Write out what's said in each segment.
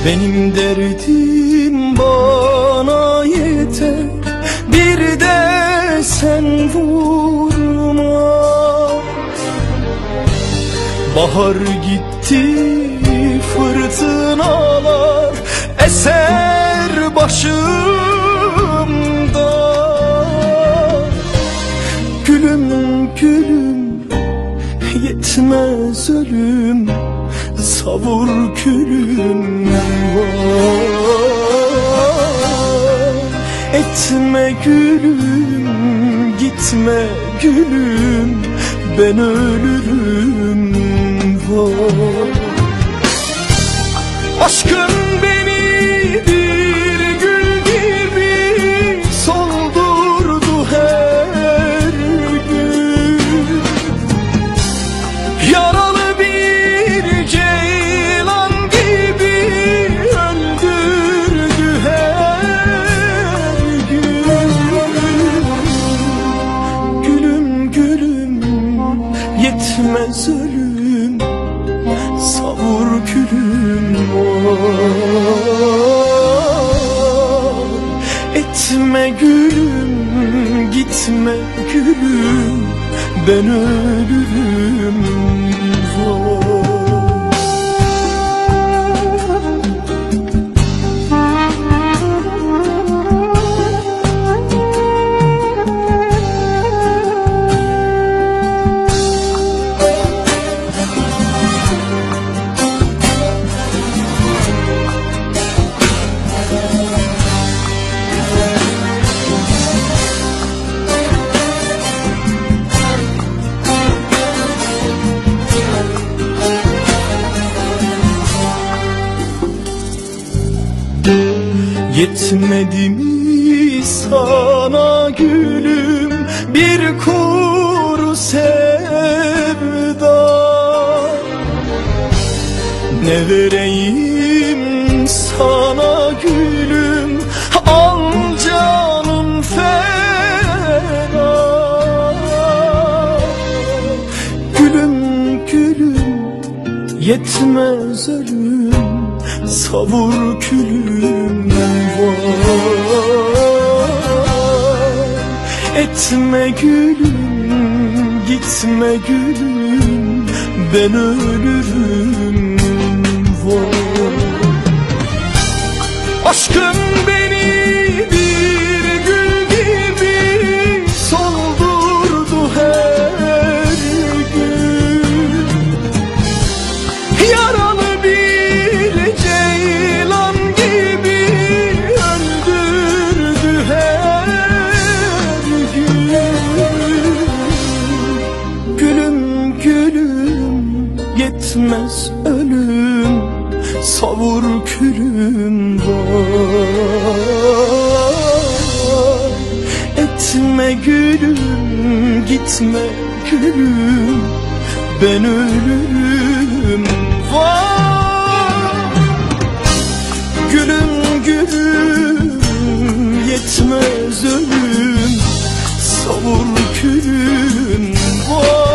Benim derdim bana yeter, bir de sen vurma. Bahar gitti, fırtınalar eser başımda. Gülüm gülüm, yetmez ölüm, savur külüm. Etme gülüm, gitme gülüm, ben ölürüm. Aşkın beni bir gül gibi soldurdu her gün. Yaralı bir ceylan gibi öldürdü her gün. Gülüm gülüm, yetmez ölüm, savur külüm. Etme gülüm, gitme gülüm, ben ölürüm. Yetmedi mi sana gülüm bir kuru sevda? Ne vereyim sana gülüm, al canım fena. Gülüm gülüm, yetmez ölüm, savur külüm. Etme gülüm, gitme gülüm, ben ölürüm. Aşkın beni bir gül gibi soldurdu her gün. Yaralı bir ceylan gibi öldürdü her gün. Gülüm gülüm, yetmez ölüm, savur külüm var. Etme gülüm, gitme gülüm, ben ölürüm. Var. Gülüm gülüm, yetmez ölüm, savur külüm. Vay.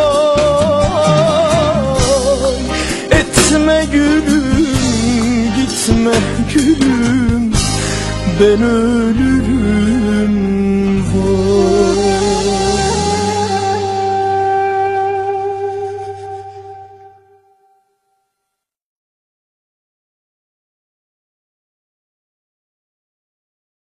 Etme gülüm, gitme gülüm, ben ölürüm.